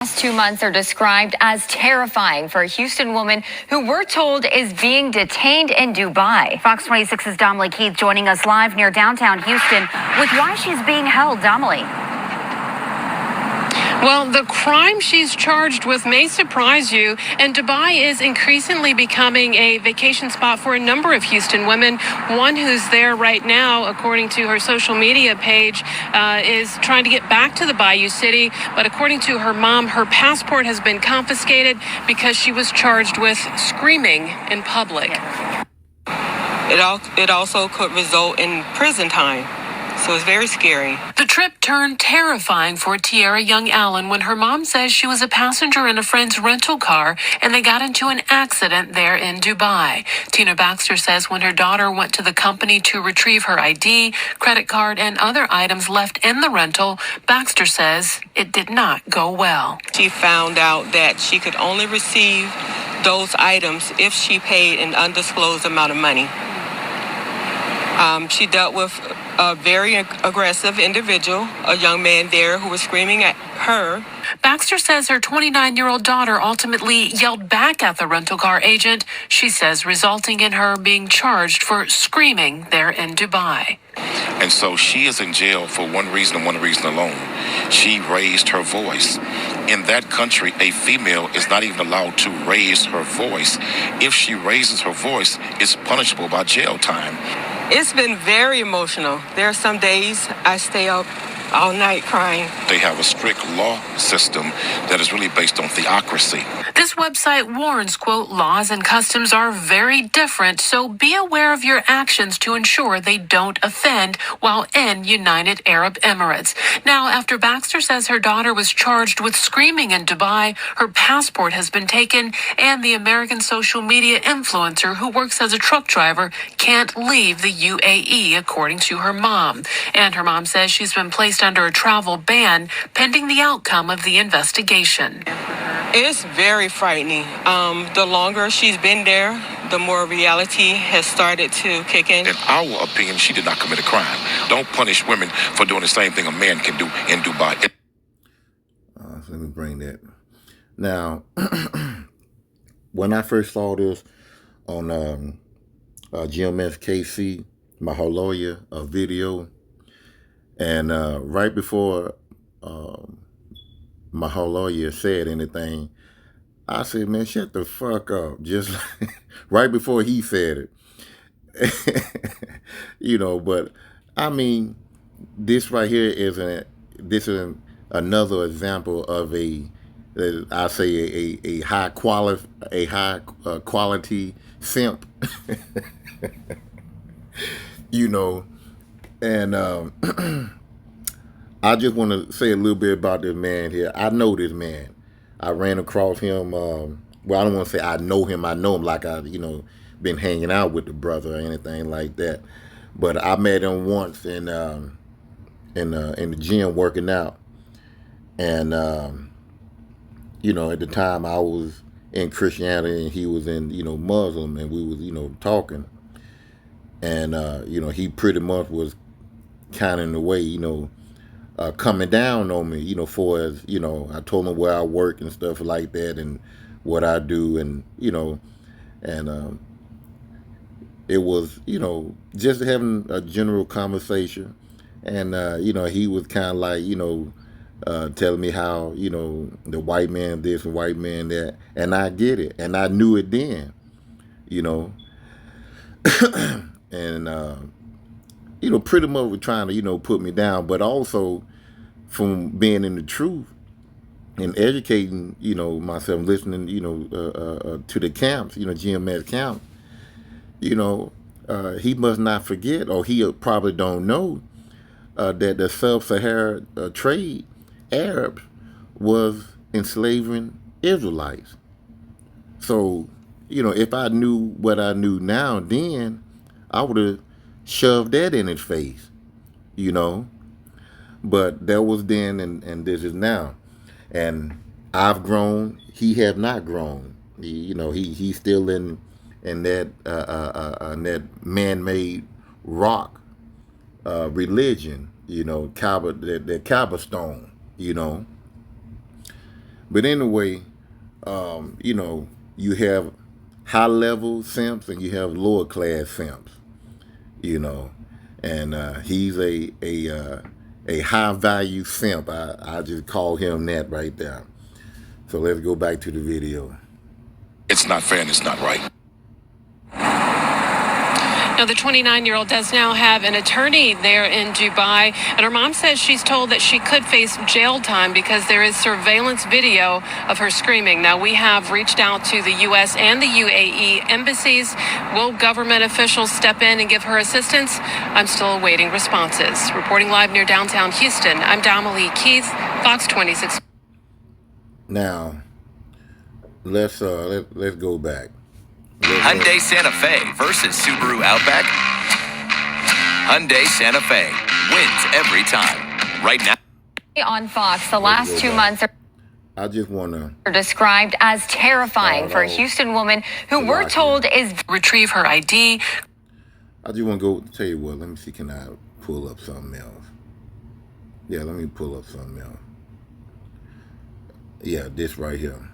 Last 2 months are described as terrifying for a Houston woman who we're told is being detained in Dubai. Fox 26's Domely Keith joining us live near downtown Houston with why she's being held. Domely. Well, the crime she's charged with may surprise you, and Dubai is increasingly becoming a vacation spot for a number of Houston women. One who's there right now, according to her social media page, is trying to get back to the Bayou City, but according to her mom, her passport has been confiscated because she was charged with screaming in public. It also could result in prison time. So it's very scary. The trip turned terrifying for Tiara Young Allen when her mom says she was a passenger in a friend's rental car and they got into an accident there in Dubai. Tina Baxter says when her daughter went to the company to retrieve her ID, credit card, and other items left in the rental, Baxter says it did not go well. She found out that she could only receive those items if she paid an undisclosed amount of money. She dealt with a very aggressive individual, a young man there who was screaming at her. Baxter says her 29-year-old daughter ultimately yelled back at the rental car agent, she says resulting in her being charged for screaming there in Dubai. And so she is in jail for one reason and one reason alone. She raised her voice. In that country, a female is not even allowed to raise her voice. If she raises her voice, it's punishable by jail time. It's been very emotional. There are some days I stay up all night crying. They have a strict law system that is really based on theocracy. This website warns, quote, laws and customs are very different, so be aware of your actions to ensure they don't offend while in United Arab Emirates. Now, after Baxter says her daughter was charged with screaming in Dubai, her passport has been taken, and the American social media influencer who works as a truck driver can't leave the UAE, according to her mom. And her mom says she's been placed under a travel ban pending the outcome of the investigation. It's very frightening. The longer she's been there, the more reality has started to kick in. In our opinion, she did not commit a crime. Don't punish women for doing the same thing a man can do in Dubai. So let me bring that. Now, when I first saw this on GMS KC, my whole lawyer, a video, and right before my whole lawyer said anything, I said, man, shut the fuck up. Just like, right before he said it. You know, but I mean, this right here is another example of a high quality simp. You know, and I just want to say a little bit about this man here. I know this man. I ran across him. Well, I don't want to say I know him. I know him like I, been hanging out with the brother or anything like that. But I met him once in the gym working out, and at the time I was in Christianity and he was in Muslim, and we was talking, and he pretty much was kind of in the way coming down on me, for as, I told him where I work and stuff like that and what I do, and, and it was, just having a general conversation. And, he was kind of like, telling me how, the white man this and white man that, and I get it. And I knew it then, and, pretty much was trying to, put me down, but also from being in the truth and educating, myself, listening, to the camps, GMS camps, he must not forget, or he probably don't know, that the sub-Saharan trade, Arabs, was enslaving Israelites. So, if I knew what I knew now then, I would have shoved that in his face, but that was then, and this is now. And I've grown, he have not grown. He's still in that man-made rock religion, Kaaba, the Kaaba stone, But anyway, you know, you have high level simps and you have lower class simps, you know, and he's a high value simp. I just call him that right there. So let's go back to the video. It's not fair and it's not right. Now, the 29-year-old does now have an attorney there in Dubai, and her mom says she's told that she could face jail time because there is surveillance video of her screaming. Now, we have reached out to the U.S. and the UAE embassies. Will government officials step in and give her assistance? I'm still awaiting responses. Reporting live near downtown Houston, I'm Damalie Keith, Fox 26. Now, let's go back. Hyundai Santa Fe versus Subaru Outback. Hyundai Santa Fe wins every time. Right now on Fox, the last 2 months I just want to are described as terrifying for a Houston woman who we're told is Retrieve her ID. I just want to go tell you what. Let me see. Can I pull up something else? Yeah, let me pull up something else. Yeah, this right here.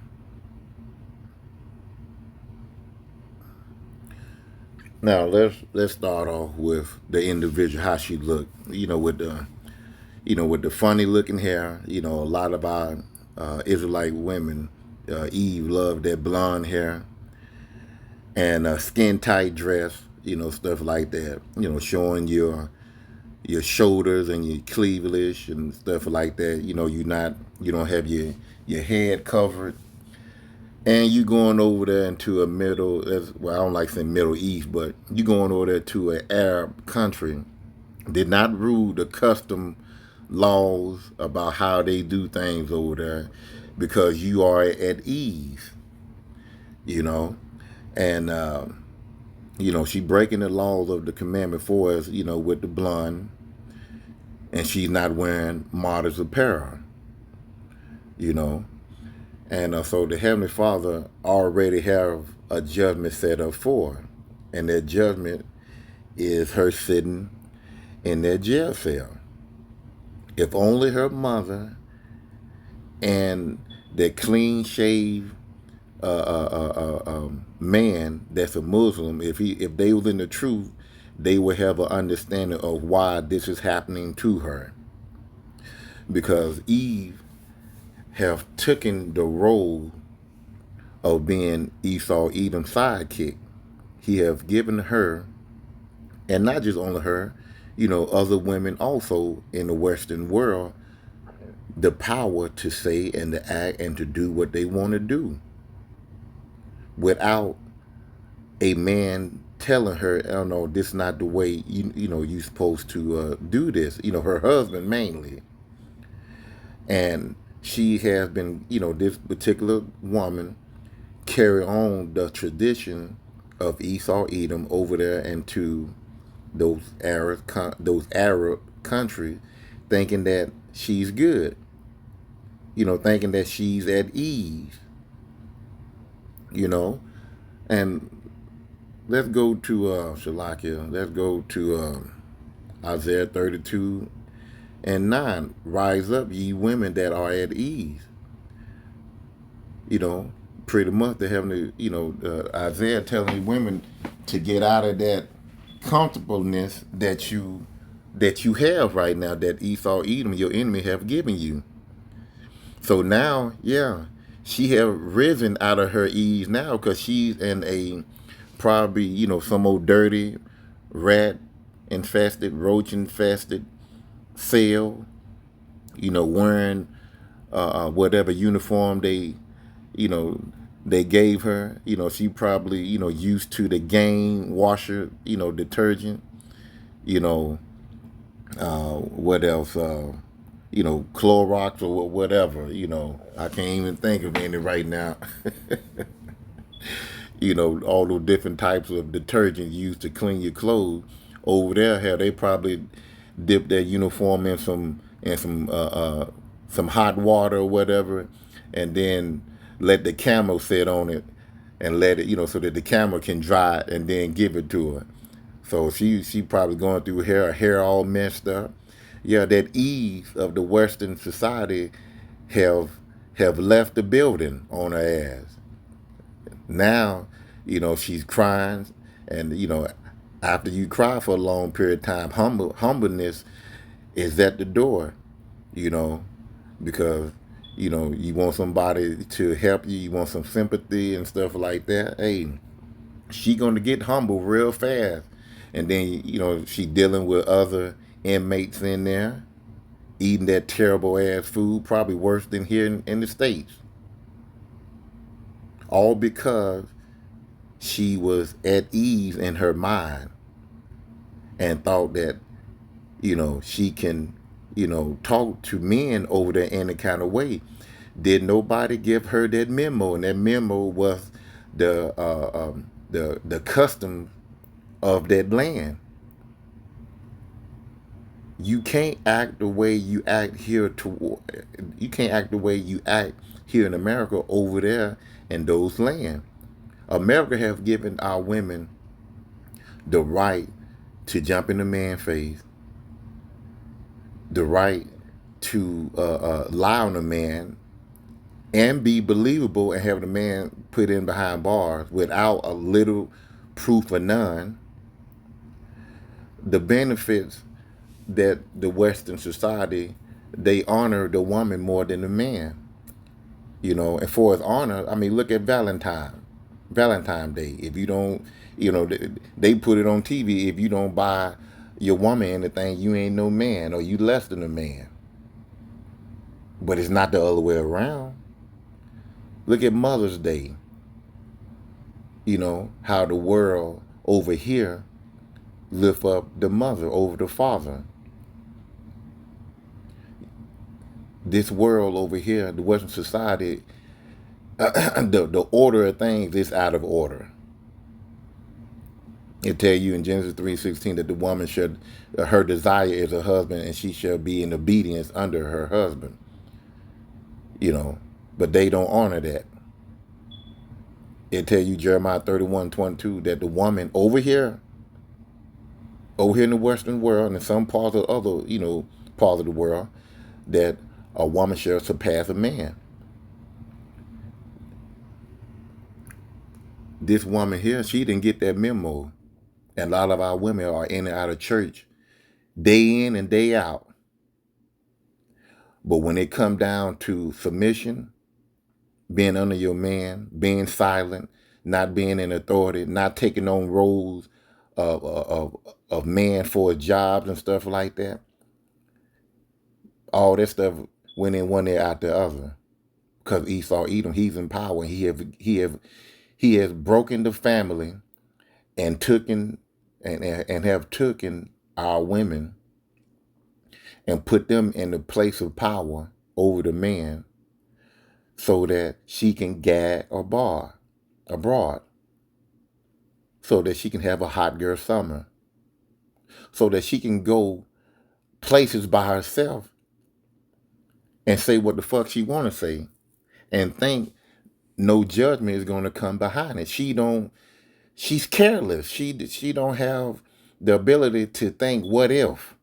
Now let's start off with the individual, how she looked. You know, with the funny looking hair. You know, a lot of our Israelite women, Eve, loved that blonde hair and a skin tight dress. You know, stuff like that. You know, showing your shoulders and your cleavage and stuff like that. You know, you don't have your head covered. And you going over there into a well, I don't like saying Middle East, but you going over there to an Arab country, did not rule the custom laws about how they do things over there because you are at ease, you know. And, you know, she breaking the laws of the commandment for us, you know, with the blonde, and she's not wearing modest apparel, you know. And so the Heavenly Father already have a judgment set up for her. And that judgment is her sitting in that jail cell. If only her mother and that clean-shaved man that's a Muslim, if they was in the truth, they would have an understanding of why this is happening to her. Because Eve have taken the role of being Esau Edom's sidekick. He have given her, and not just only her, you know, other women also in the Western world, the power to say and to act and to do what they want to do without a man telling her, oh no, this is not the way you know you're supposed to do this. You know, her husband mainly. And she has been, you know, this particular woman carry on the tradition of Esau Edom over there into those Arab countries, thinking that she's good, you know, thinking that she's at ease, you know. And let's go to Shalakia. Let's go to Isaiah 32 and 9, rise up, ye women that are at ease. You know, pretty much they have the, you know, Isaiah telling women to get out of that comfortableness that you have right now, that Esau, Edom, your enemy, have given you. So now, yeah, she have risen out of her ease now because she's in a probably, you know, some old dirty, rat infested, roach infested cell, you know, wearing whatever uniform they gave her. You know, she probably, you know, used to the Gain washer, you know, detergent, you know, what else, you know, Clorox or whatever, you know, I can't even think of any right now. You know, all those different types of detergent used to clean your clothes. Over there, how they probably dip their uniform in some hot water or whatever, and then let the camel sit on it and let it, you know, so that the camel can dry it and then give it to her. So she probably going through her hair all messed up. Yeah, that ease of the Western society have have left the building on her ass. Now, she's crying, and after you cry for a long period of time, humbleness is at the door, you know, because you want somebody to help you, you want some sympathy and stuff like that. Hey, she gonna get humble real fast, and then she dealing with other inmates in there, eating that terrible ass food, probably worse than here in the States. All because she was at ease in her mind and thought that, she can, talk to men over there in a kind of way. Did nobody give her that memo? And that memo was the custom of that land. You can't act the way you act here you can't act the way you act here in America over there in those lands. America has given our women the right to jump in a man's face, the right to lie on a man and be believable and have the man put in behind bars without a little proof or none. The benefits that the Western society, they honor the woman more than the man. And for his honor, I mean, look at Valentine's Day. If you don't, they put it on TV. If you don't buy your woman anything, you ain't no man, or you less than a man. But it's not the other way around. Look at Mother's Day. How the world over here lift up the mother over the father. This world over here, the Western society, the order of things is out of order. It tell you in Genesis 3:16 that the woman should, her desire is a husband, and she shall be in obedience under her husband. But they don't honor that. It tell you Jeremiah 31:22 that the woman over here in the Western world and in some parts of other, parts of the world, that a woman shall surpass a man. This woman here, she didn't get that memo. And a lot of our women are in and out of church day in and day out. But when it come down to submission, being under your man, being silent, not being in authority, not taking on roles of man for jobs and stuff like that, all that stuff went in one ear out the other. Because Esau Edom, he's in power. He has broken the family and taken and have taken our women and put them in the place of power over the man, so that she can gag abroad, so that she can have a hot girl summer, so that she can go places by herself and say what the fuck she want to say, and think no judgment is going to come behind it. She's careless. She don't have the ability to think what if.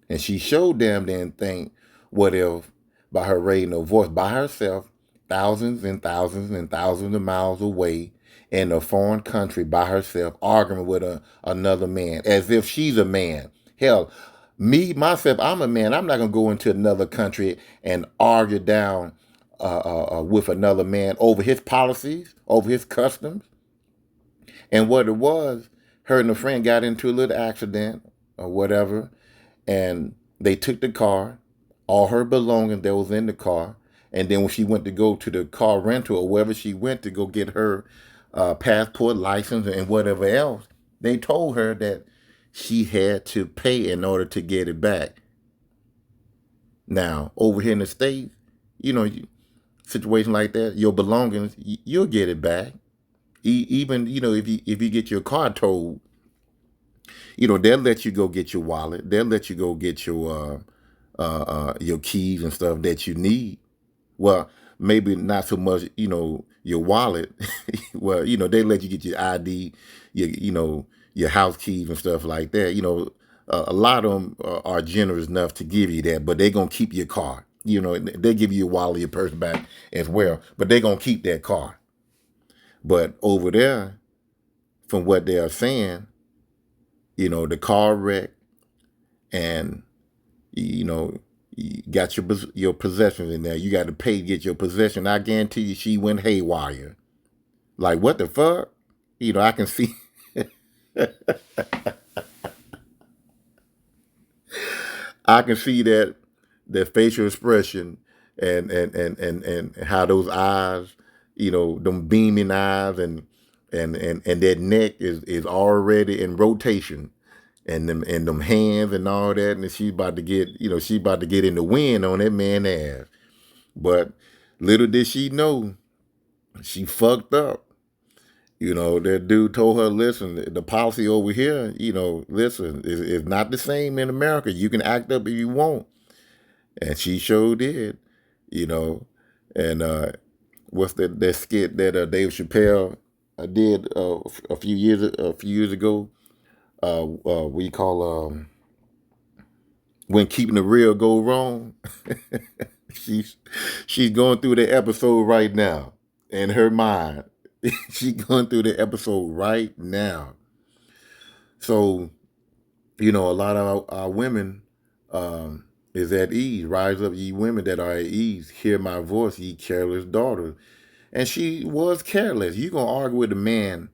And she showed them didn't think what if by her raising her voice by herself, thousands and thousands and thousands of miles away in a foreign country by herself, arguing with another man as if she's a man. Hell, me, myself, I'm a man. I'm not going to go into another country and argue down with another man over his policies, over his customs. And what it was, her and a friend got into a little accident or whatever, and they took the car, all her belongings that was in the car, and then when she went to go to the car rental or wherever she went to go get her passport, license, and whatever else, they told her that she had to pay in order to get it back. Now, over here in the States, situation like that, your belongings, you'll get it back. Even, if you get your car towed, they'll let you go get your wallet. They'll let you go get your keys and stuff that you need. Well, maybe not so much, your wallet. Well, they let you get your ID, your house keys and stuff like that. A lot of them are generous enough to give you that, but they're going to keep your car. You know, they give you a wallet, your purse back as well, but they're going to keep that car. But over there, from what they are saying, you know, the car wreck and, you know, you got your possessions in there. You got to pay to get your possession. I guarantee you she went haywire. Like, what the fuck? You know, I can see. I can see that facial expression and how those eyes, you know, them beaming eyes and that neck is already in rotation, and them hands and all that, and she's about to get, you know, she about to get in the wind on that man's ass. But little did she know, she fucked up. You know, that dude told her, listen, the policy over here, you know, listen, is not the same in America. You can act up if you want. And she sure did, you know. And what's that skit that Dave Chappelle did a few years ago? We call When Keeping It Real Go Wrong. she's going through the episode right now in her mind. She's going through the episode right now. So, you know, a lot of our women is at ease. Rise up, ye women that are at ease. Hear my voice, ye careless daughters. And she was careless. You going to argue with a man,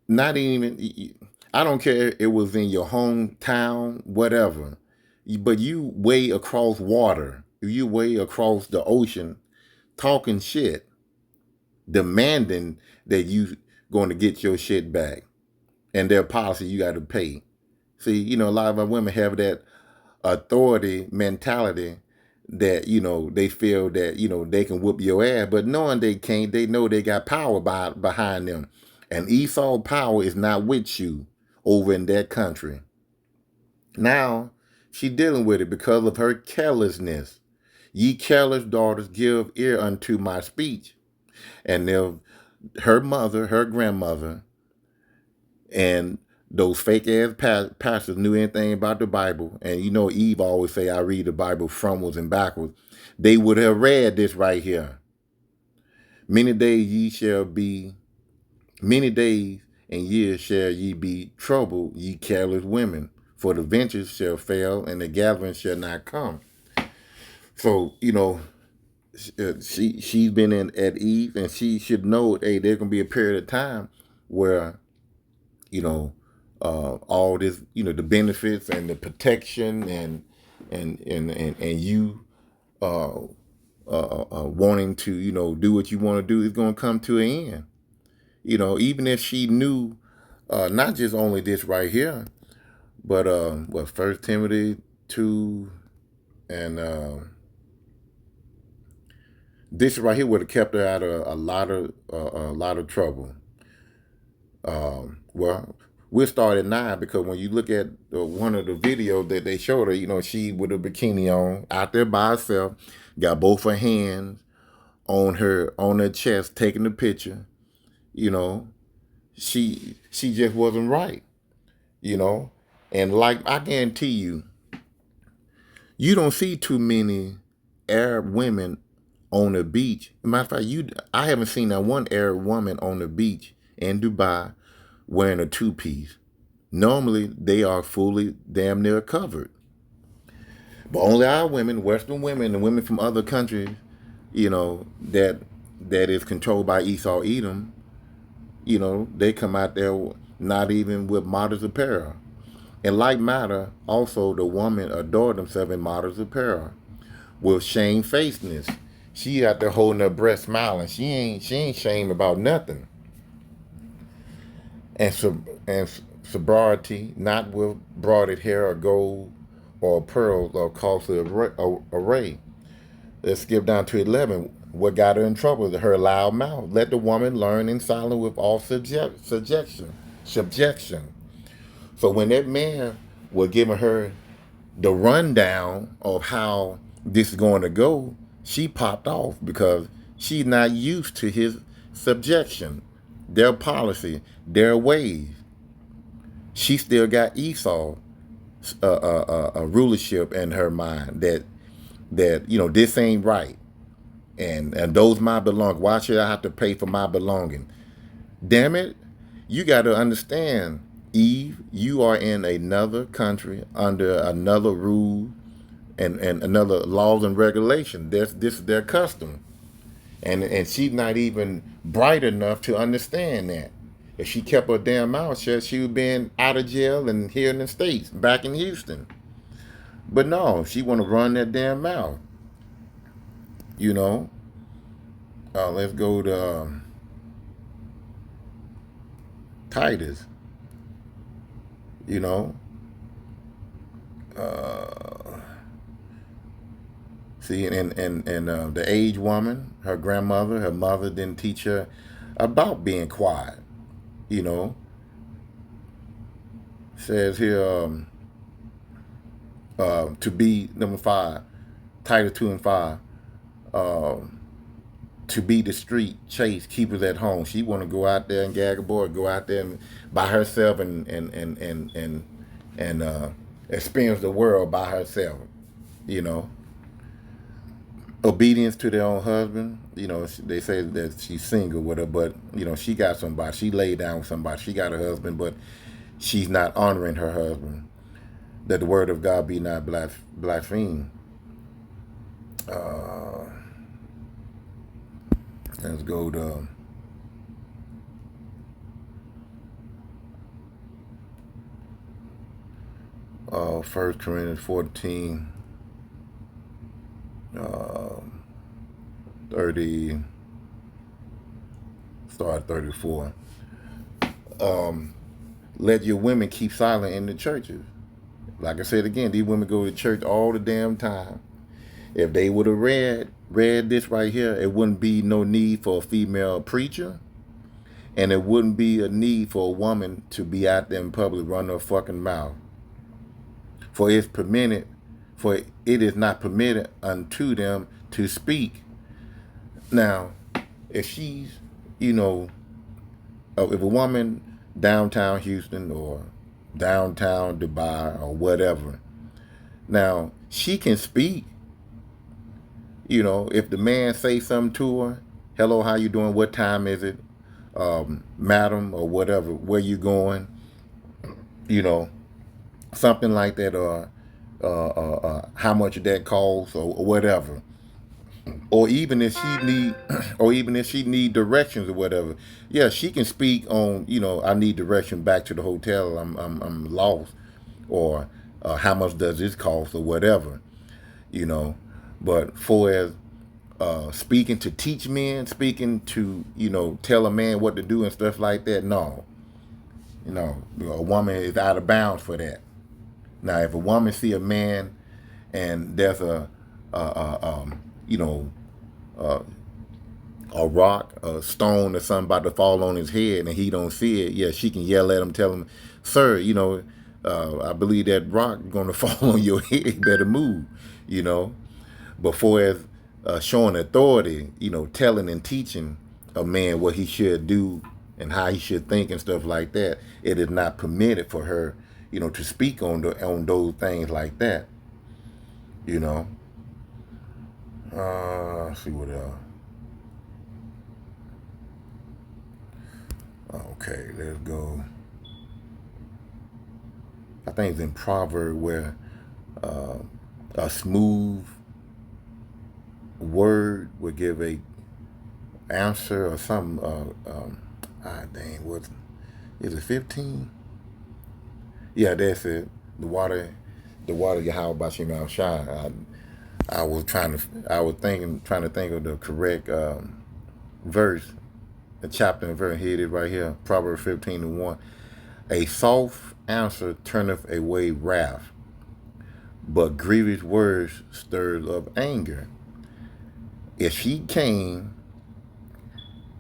not even, I don't care if it was in your hometown, whatever. But you way across water. You way across the ocean talking shit, demanding that you going to get your shit back. And their policy, you got to pay. See, you know, a lot of our women have that authority mentality that, you know, they feel that, you know, they can whoop your ass, but knowing they can't, they know they got power behind them. And Esau power is not with you over in that country. Now, she dealing with it because of her carelessness. Ye careless daughters, give ear unto my speech. And her mother, her grandmother, and those fake ass pastors knew anything about the Bible. And you know, Eve always say, I read the Bible frontwards and backwards. They would have read this right here. Many days and years shall ye be troubled, ye careless women, for the ventures shall fail and the gathering shall not come. So, you know, she's been at ease, and she should know, hey, there's gonna be a period of time where, you know, all this, you know, the benefits and the protection and you wanting to, you know, do what you want to do is going to come to an end. You know, even if she knew not just only this right here, but what, 1 Timothy 2 and this right here would have kept her out of a lot of trouble. Well, we'll start at 9, because when you look at one of the videos that they showed her, you know, she with a bikini on, out there by herself, got both her hands on her chest, taking the picture. You know, she just wasn't right. You know, and like I guarantee you, you don't see too many Arab women on the beach. Matter of fact, I haven't seen that one Arab woman on the beach in Dubai wearing a two-piece. Normally, they are fully damn near covered. But only our women, Western women, and women from other countries, you know, that is controlled by Esau Edom, you know, they come out there not even with modest apparel. In like matter, also the woman adore themselves in modest apparel with shamefacedness. She out there holding her breast, smiling. She ain't shamed about nothing. And sobriety, not with braided hair or gold or pearls or costly array. Let's skip down to 11. What got her in trouble is her loud mouth. Let the woman learn in silence with all subjection. So when that man was giving her the rundown of how this is going to go, she popped off because she's not used to his subjection, their policy, their ways. She still got Esau a rulership in her mind, that that, this ain't right. And those my belonging. Why should I have to pay for my belonging? Damn it. You got to understand, Eve, you are in another country under another rule and another laws and regulation. This is their custom. And she's not even bright enough to understand that. If she kept her damn mouth shut, she would been out of jail and here in the States, back in Houston. But no, she want to run that damn mouth. Let's go to Titus. See, and the aged woman, her grandmother, her mother didn't teach her about being quiet. Says here, to be number 5, Titus 2 and 5. To be discreet, chaste, keepers at home. She want to go out there and gag a boy, go out there and by herself and experience the world by herself. Obedience to their own husband. They say that she's single with her, but she got somebody. She laid down with somebody. She got a husband, but she's not honoring her husband. That the word of God be not blasphemed. Let's go to 1 Corinthians 14, 30, start at 34. Let your women keep silent in the churches. Like I said again, these women go to church all the damn time. If they would have read this right here, it wouldn't be no need for a female preacher, and it wouldn't be a need for a woman to be out there in public running her fucking mouth. For it is not permitted unto them to speak. Now, if she's, if a woman downtown Houston or downtown Dubai or whatever, now she can speak. If the man say something to her, hello, how you doing? What time is it? Madam, or whatever, where you going? Something like that, or how much that costs, or whatever. Or even if she need directions or whatever. Yeah, she can speak on, I need direction back to the hotel. I'm lost, or how much does this cost, or whatever. But for as speaking to teach men, speaking to, tell a man what to do and stuff like that, no. A woman is out of bounds for that. Now, if a woman see a man and there's a rock, a stone, or something about to fall on his head and he don't see it, yeah, she can yell at him, tell him, sir, I believe that rock is going to fall on your head. You better move, Before as showing authority, telling and teaching a man what he should do and how he should think and stuff like that, it is not permitted for her, to speak on those things like that. Let's see what else. Okay, let's go. I think it's in Proverbs where a smooth word would give a answer or something. What is it? 15? Yeah, that's it. The water Yahweh Bashim Al Shine. I was trying to think of the correct verse, the chapter and verse. Here it is right here, Proverbs 15:1. A soft answer turneth away wrath, but grievous words stirs up anger. If she came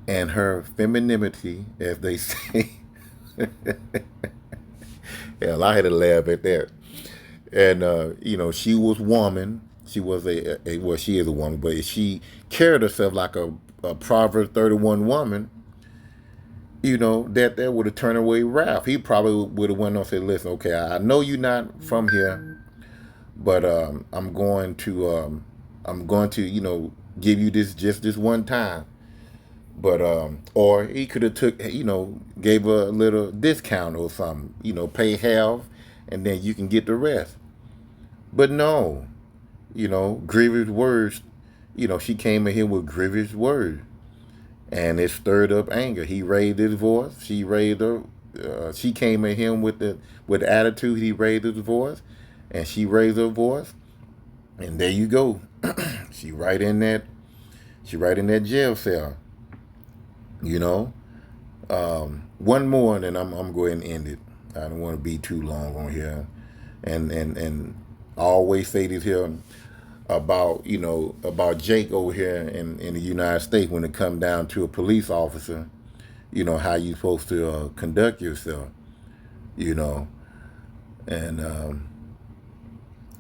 and her femininity, as they say, hell, I had to laugh at that. And she was woman. She was she is a woman, but if she carried herself like a Proverbs 31 woman, that would have turned away wrath. He probably would have went on and said, listen, okay, I know you're not from here, but I'm going to I'm going to, give you this just this one time. But or he could have took, gave her a little discount or something, pay half, and then you can get the rest. But no, grievous words. She came in here with grievous words, and it stirred up anger. He raised his voice. She raised her. She came at him with attitude. He raised his voice, and she raised her voice, and there you go. She right in that. She right in that jail cell. One more, and then I'm going to end it. I don't want to be too long on here, and I always say this here about Jake over here in the United States when it comes down to a police officer, how you supposed to conduct yourself, and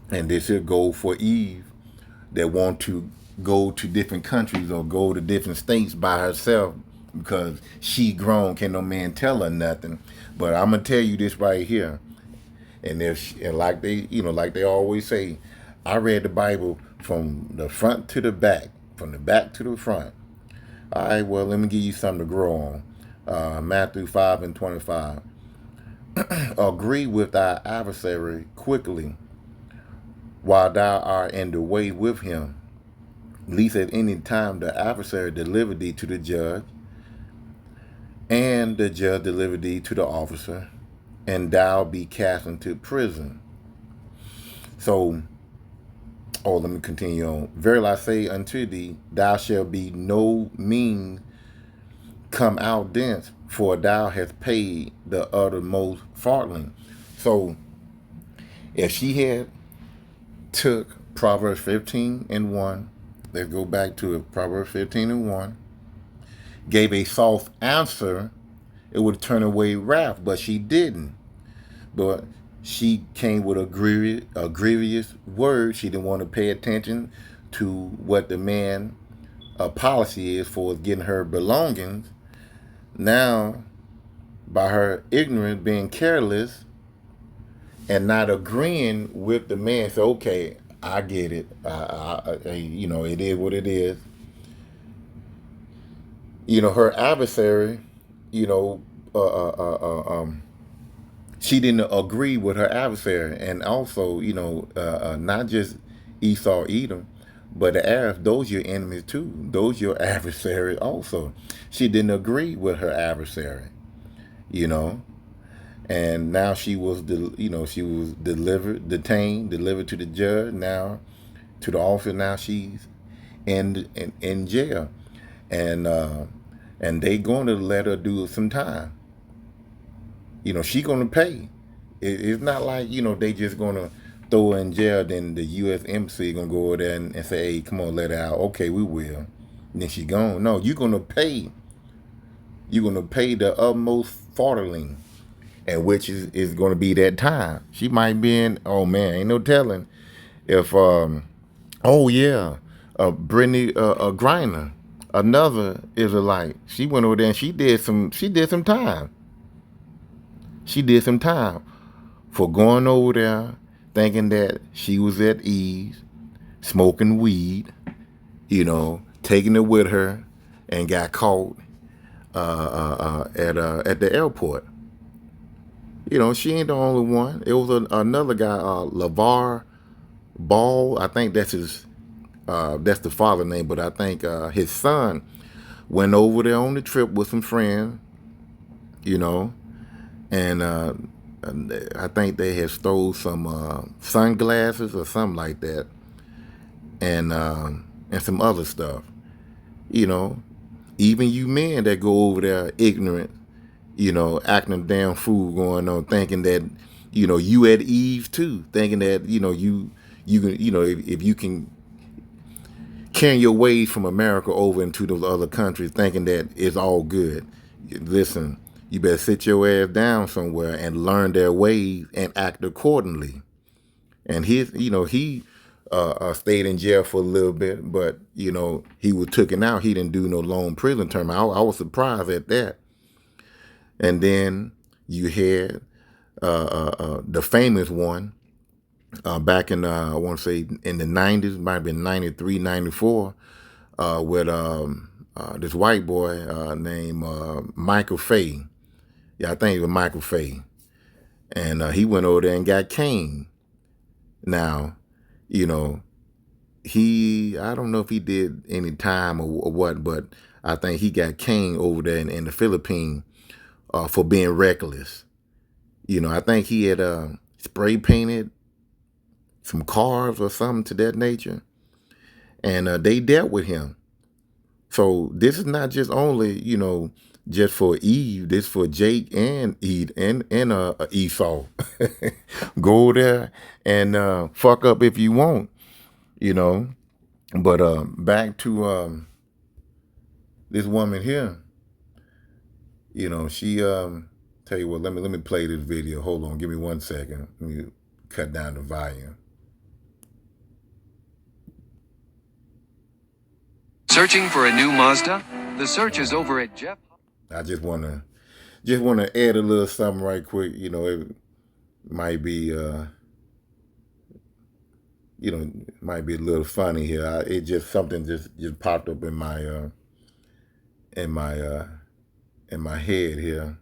and this should go for Eve that want to go to different countries or go to different states by herself because she grown, can no man tell her nothing. But I'm gonna tell you this right here, and like they always say, I read the Bible from the front to the back, from the back to the front. All right, well, let me give you something to grow on. Matthew 5:25. Agree with thy adversary quickly, while thou art in the way with him, lest at any time the adversary deliver thee to the judge, and the judge deliver thee to the officer, and thou be cast into prison. So, let me continue on. Verily I say unto thee, thou shalt be no means come out thence, for thou hast paid the uttermost farthing. So, if she had took Proverbs 15:1, let's go back to it, Proverbs 15:1, gave a soft answer, it would turn away wrath, but she didn't. But she came with a grievous word. She didn't want to pay attention to what the man policy is for getting her belongings. Now, by her ignorance, being careless, and not agreeing with the man, say, okay, I get it. It is what it is. Her adversary, she didn't agree with her adversary, and also, not just Esau, Edom, but the Arabs. Those your enemies too. Those your adversary also. She didn't agree with her adversary, and now she was, detained, delivered to the judge. Now, to the officer. Now she's in jail, and they going to let her do some time. She going to pay. It's not like, they just going to throw her in jail, then the U.S. Embassy going to go over there and say, hey, come on, let her out. Okay, we will. And then she gone. No, you're going to pay. You're going to pay the utmost farthing, and which is going to be that time. She might be in, oh, man, ain't no telling if, Brittany Griner, another Israelite, she went over there and she did some time. She did some time for going over there thinking that she was at ease, smoking weed, taking it with her, and got caught at the airport. She ain't the only one. It was another guy, LeVar Ball. I think that's that's the father name, but I think his son went over there on the trip with some friends, and I think they had stole some sunglasses or something like that, and some other stuff. Even you men that go over there ignorant, acting a damn fool, going on, thinking that you at ease too, thinking that you can, if you can carry your ways from America over into those other countries, thinking that it's all good. Listen. You better sit your ass down somewhere and learn their ways and act accordingly. And he stayed in jail for a little bit, but he was taken out. He didn't do no long prison term. I was surprised at that. And then you had the famous one, back in, I want to say in the 90s, might have been 93, 94, with this white boy named Michael Fay. Yeah, I think it was Michael Fay. And he went over there and got caned. Now, you know, I don't know if he did any time or what, but I think he got caned over there in the Philippines for being reckless. You know, I think he had spray painted some cars or something to that nature, and they dealt with him. So this is not just only, you know, just for Eve. This for Jake and Eve and Esau. Go there and fuck up if you want, you know. But back to this woman here. You know, she tell you what. Let me play this video. Hold on, give me 1 second. Let me cut down the volume. Searching for a new Mazda? The search is over at Jeff. I just wanna add a little something right quick. You know, it might be you know, might be a little funny here. It just something just popped up in my head here.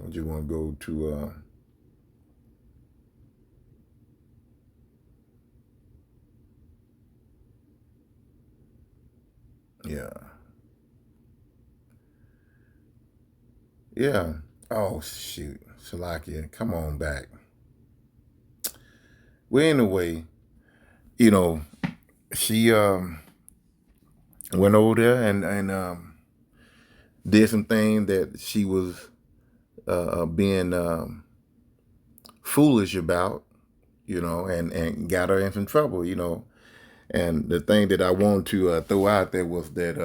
I just want to go to yeah. Oh shoot, Shalakia, come on back. Well, anyway, you know, she went over there and did some things that she was being foolish about, you know, and got her in some trouble, you know. And the thing that I wanted to throw out there was that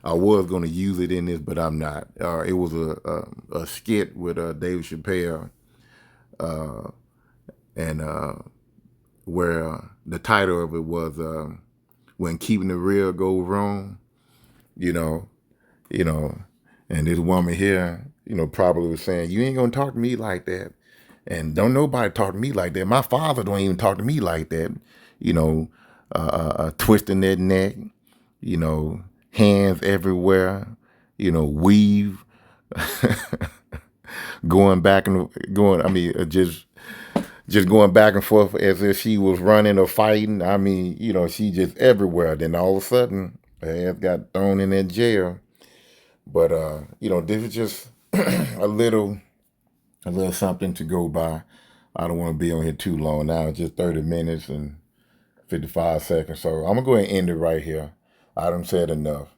I was going to use it in this, but I'm not. It was a skit with Dave Chappelle, and where the title of it was "When Keeping It Real Goes Wrong," you know, and this woman here, you know, probably was saying, "You ain't gonna talk to me like that, and don't nobody talk to me like that. My father don't even talk to me like that," you know, twisting that neck, you know, hands everywhere, you know, weave, going back and going. I mean, just going back and forth as if she was running or fighting. I mean, you know, she just everywhere. Then all of a sudden, her ass got thrown in that jail. But you know, this is just a little something to go by. I don't want to be on here too long now. It's just 30 minutes and 55 seconds. So I'm gonna go ahead and end it right here. I done said enough.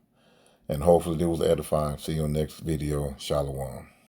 And hopefully it was edifying. See you on the next video. Shalom.